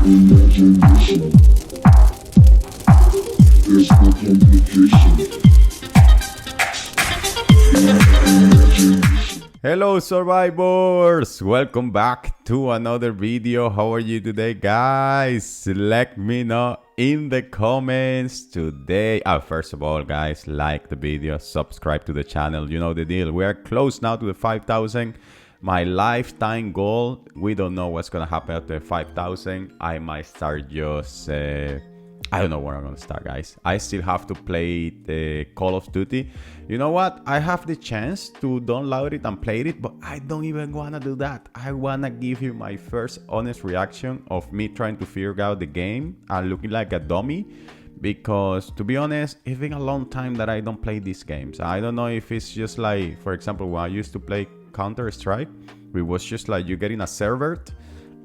Imagination. There's no complication. Hello survivors! Welcome back to another video. How are you today, guys? Let me know in the comments today. First of all, guys, like the video, subscribe to the channel. You know the deal. We are close now to the 5,000. My lifetime goal. We don't know what's gonna happen after 5,000. I might start just I don't know where I'm gonna start, guys. I still have to play the Call of Duty. You know what? I have the chance to download it and play it, but I don't even wanna do that. I wanna give you my first honest reaction of me trying to figure out the game and looking like a dummy. Because to be honest, it's been a long time that I don't play these games. I don't know if it's just like, for example, when I used to play Counter-Strike, it was just like you get in a server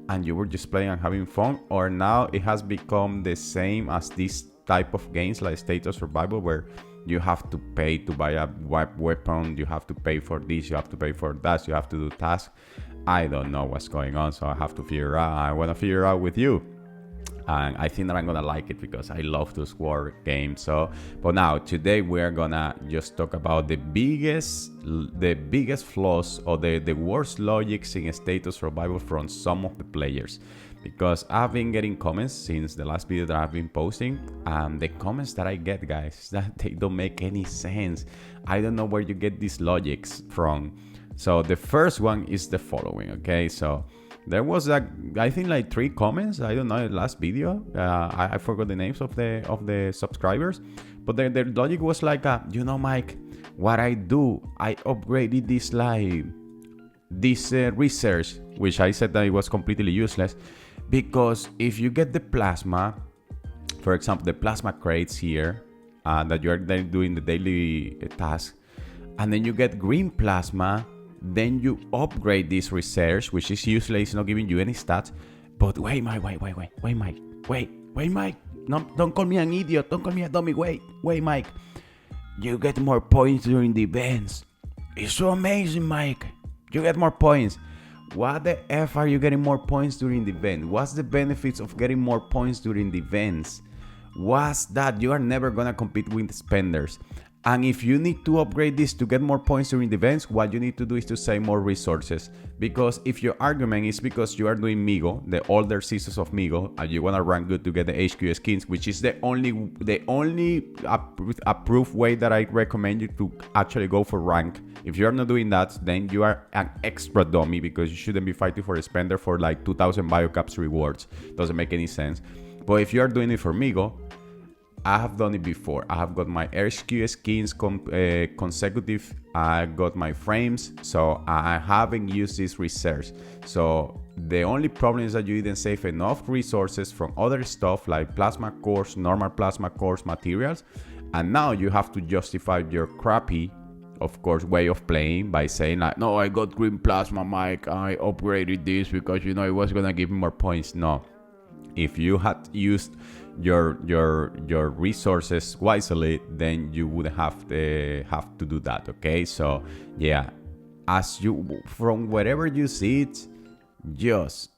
and you were just playing and having fun, or now it has become the same as this type of games like State of Survival, where you have to pay to buy a weapon, you have to pay for this, you have to pay for that, you have to do tasks. I don't know what's going on, so I have to figure out. I want to figure out with you. And I think that I'm gonna like it because I love those war games. So, but now today we're gonna just talk about the biggest flaws or the worst logics in State of Survival from some of the players. Because I've been getting comments since the last video that I've been posting, and the comments that I get, guys, that they don't make any sense. I don't know where you get these logics from. So the first one is the following. Okay, so there was I think like 3 comments. I don't know, the last video. I forgot the names of the subscribers, but their logic was like, you know, Mike, what I do, I upgraded this research, which I said that it was completely useless, because if you get the plasma, for example, the plasma crates here, that you are then doing the daily task, and then you get green plasma. Then you upgrade this research, which is useless, it's not giving you any stats. But wait, Mike. No, don't call me an idiot. Don't call me a dummy. Wait, Mike. You get more points during the events. It's so amazing, Mike. You get more points. What the F are you getting more points during the event? What's the benefits of getting more points during the events? What's that? You are never gonna compete with spenders. And if you need to upgrade this to get more points during the events, what you need to do is to save more resources. Because if your argument is because you are doing Migo, the older seasons of Migo, and you want to rank good to get the HQ skins, which is the only approved way that I recommend you to actually go for rank. If you are not doing that, then you are an extra dummy, because you shouldn't be fighting for a spender for like 2,000 biocaps rewards. Doesn't make any sense. But if you are doing it for Migo, I have done it before. I have got my HQ skins consecutive. I got my frames, so I haven't used this research. So the only problem is that you didn't save enough resources from other stuff like plasma cores, normal plasma cores, materials, and now you have to justify your crappy, of course, way of playing by saying like, no, I got green plasma, Mike, I upgraded this because, you know, it was gonna give me more points. No. If you had used your resources wisely, then you would have to do that. Okay, so yeah, as you from wherever you see it, just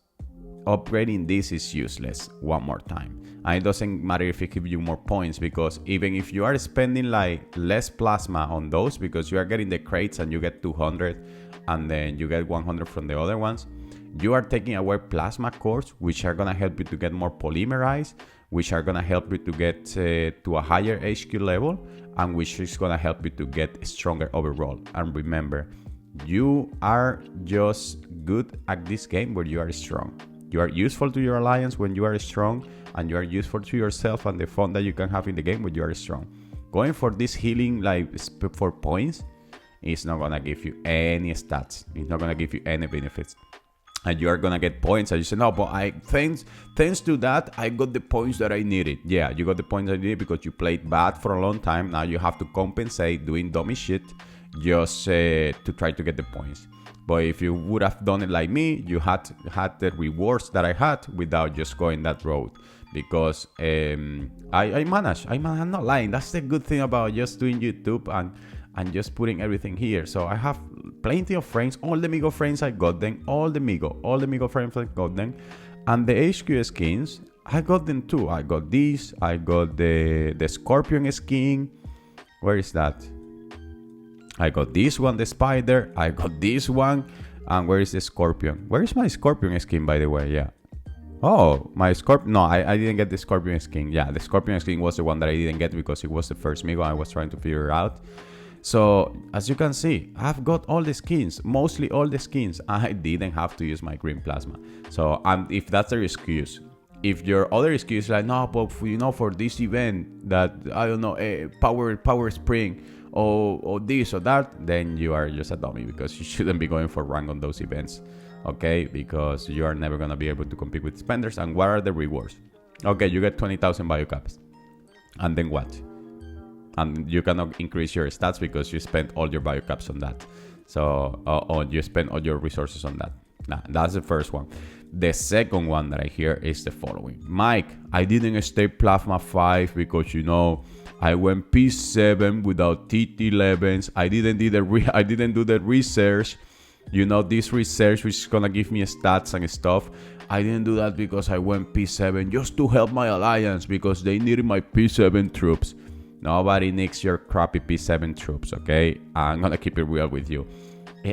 upgrading this is useless. One more time, and it doesn't matter if it gives you more points, because even if you are spending like less plasma on those, because you are getting the crates and you get 200 and then you get 100 from the other ones, you are taking away plasma cores, which are gonna help you to get more polymerized, which are gonna help you to get to a higher HQ level, and which is gonna help you to get stronger overall. And remember, you are just good at this game where you are strong. You are useful to your alliance when you are strong, and you are useful to yourself and the fun that you can have in the game when you are strong. Going for this healing like for points is not gonna give you any stats. It's not gonna give you any benefits. And you are gonna get points, and you say, no, but thanks to that, I got the points that I needed. Yeah, you got the points that you needed because you played bad for a long time. Now you have to compensate doing dummy shit just to try to get the points. But if you would have done it like me, you had the rewards that I had without just going that road. Because I managed. I'm not lying. That's the good thing about just doing YouTube and just putting everything here. So I have plenty of frames. All the Migo frames I got them. All the Migo frames I got them. And the HQ skins, I got them too. I got this. I got the Scorpion skin. Where is that? I got this one, the Spider. I got this one. And where is the Scorpion? Where is my Scorpion skin, by the way? Yeah. Oh, my Scorpion. No, I didn't get the Scorpion skin. Yeah, the Scorpion skin was the one that I didn't get because it was the first Migo I was trying to figure out. So, as you can see, I've got all the skins, mostly all the skins. I didn't have to use my green plasma. So, if that's your excuse, if your other excuse is like, no, but for this event that, I don't know, power spring or this or that, then you are just a dummy because you shouldn't be going for rank on those events, okay? Because you are never going to be able to compete with spenders. And what are the rewards? Okay, you get 20,000 biocaps. And then what? And you cannot increase your stats because you spent all your biocaps on that. So, or you spent all your resources on that. Nah, that's the first one. The second one that I hear is the following. Mike, I didn't stay Plasma 5 because, I went P7 without TT11s. I didn't do the research. This research which is gonna give me stats and stuff. I didn't do that because I went P7 just to help my alliance because they needed my P7 troops. Nobody needs your crappy P7 troops, okay? I'm gonna keep it real with you.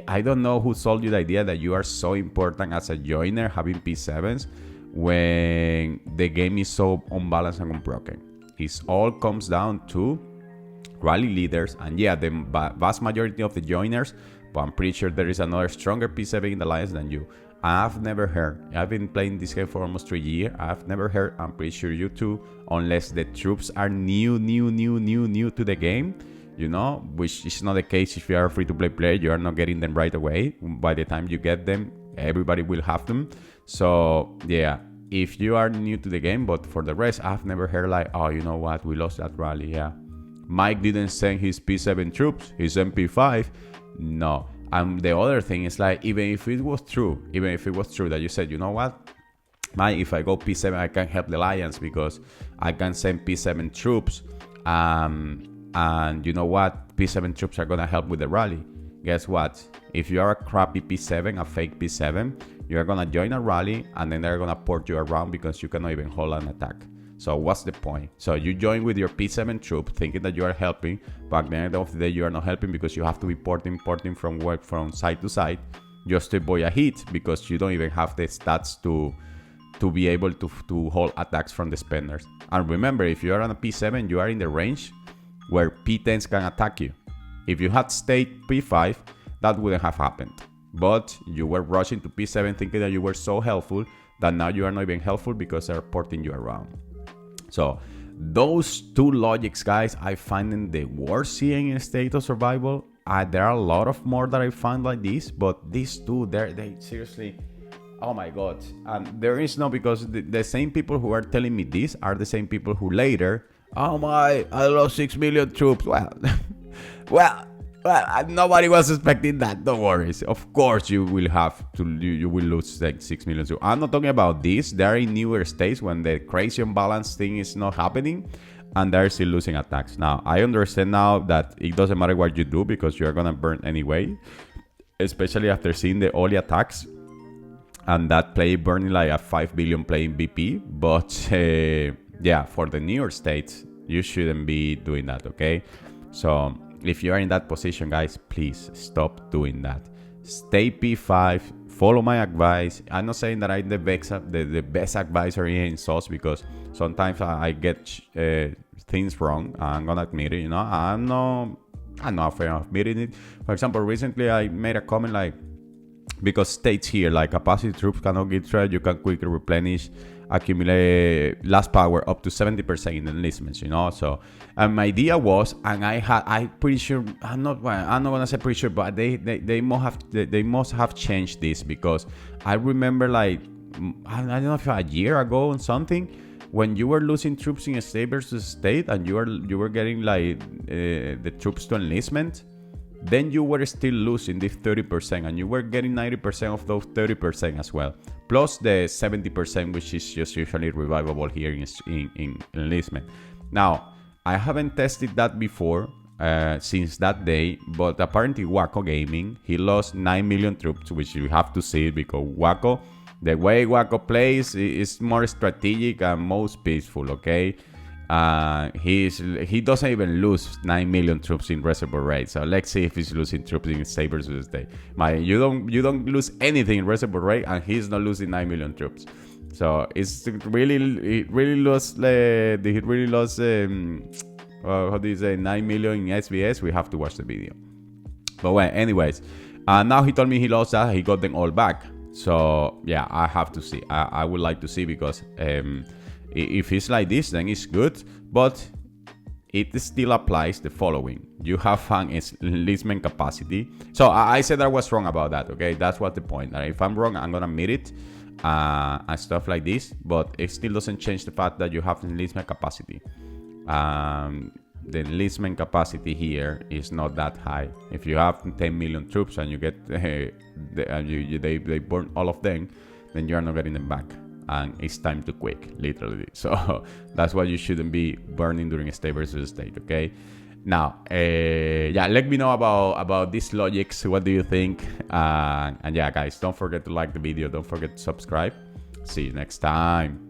I don't know who sold you the idea that you are so important as a joiner having P7s when the game is so unbalanced and unbroken. It all comes down to rally leaders, and yeah, the vast majority of the joiners, but I'm pretty sure there is another stronger P7 in the alliance than you. I've never heard, I've been playing this game for almost 3 years, I've never heard, I'm pretty sure you too, unless the troops are new to the game, which is not the case if you are a free-to-play player, you are not getting them right away. By the time you get them, everybody will have them. So yeah, if you are new to the game, but for the rest, I've never heard like, oh, you know what, we lost that rally, yeah. Mike didn't send his P7 troops, his MP5, no. And the other thing is like, even if it was true that you said, you know what, Mike, if I go P7, I can help the Alliance because I can send P7 troops, and you know what, P7 troops are gonna help with the rally. Guess what? If you are a crappy P7, a fake P7, you're gonna join a rally and then they're gonna port you around because you cannot even hold an attack. So what's the point? So you join with your P7 troop thinking that you are helping, but at the end of the day you are not helping because you have to be porting from side to side just to avoid a hit because you don't even have the stats to be able to hold attacks from the spenders. And remember, if you are on a P7, you are in the range where P10s can attack you. If you had stayed P5, that wouldn't have happened. But you were rushing to P7 thinking that you were so helpful that now you are not even helpful because they're porting you around. So those two logics, guys, I find them the worst seeing in State of Survival. There are a lot of more that I find like this, but these two, they seriously, oh my god. And there is no, because the same people who are telling me this are the same people who later, oh my, I lost 6 million troops. Well, nobody was expecting that. Don't worry. Of course, you will have to. You will lose like 6 million. I'm not talking about this. They're in newer states when the crazy unbalance thing is not happening, and they're still losing attacks. Now, I understand now that it doesn't matter what you do because you are gonna burn anyway, especially after seeing the early attacks and that play burning like a 5 billion play in BP. But yeah, for the newer states, you shouldn't be doing that. Okay, so. If you are in that position, guys, please stop doing that. Stay P5, follow my advice. I'm not saying that I'm the best advisor in SOS because sometimes I get things wrong. I'm gonna admit it, I'm not afraid of admitting it. For example, recently I made a comment like, because states here like capacity troops cannot get tried, you can quickly replenish, accumulate last power up to 70% in enlistments, So, and my idea was, and I'm pretty sure, I'm not gonna say pretty sure, but they must have changed this because I remember like, I don't know if a year ago or something, when you were losing troops in state versus state, and you were getting like the troops to enlistment. Then you were still losing this 30% and you were getting 90% of those 30% as well. Plus the 70%, which is just usually revivable here in enlistment. Now, I haven't tested that before since that day, but apparently Waco Gaming, he lost 9 million troops, which you have to see because Waco The way Waco plays is more strategic and most peaceful, okay? He doesn't even lose 9 million troops in reservoir raid. So let's see if he's losing troops in state versus state. You don't lose anything in reservoir raid, and he's not losing 9 million troops. So he really lost how do you say, 9 million in SBS. We have to watch the video. But well, anyways, now he told me he lost that. He got them all back. So yeah, I have to see. I would like to see, because if it's like this, then it's good. But it still applies the following: you have an enlistment capacity. So I said I was wrong about that. Okay, that's what the point. If I'm wrong, I'm gonna admit it and stuff like this. But it still doesn't change the fact that you have enlistment capacity. The enlistment capacity here is not that high. If you have 10 million troops and you get they burn all of them, then you are not getting them back, and it's time to quit, literally. So that's why you shouldn't be burning during state versus state. Okay. Now, yeah, let me know about these logics. What do you think? And yeah, guys, don't forget to like the video. Don't forget to subscribe. See you next time.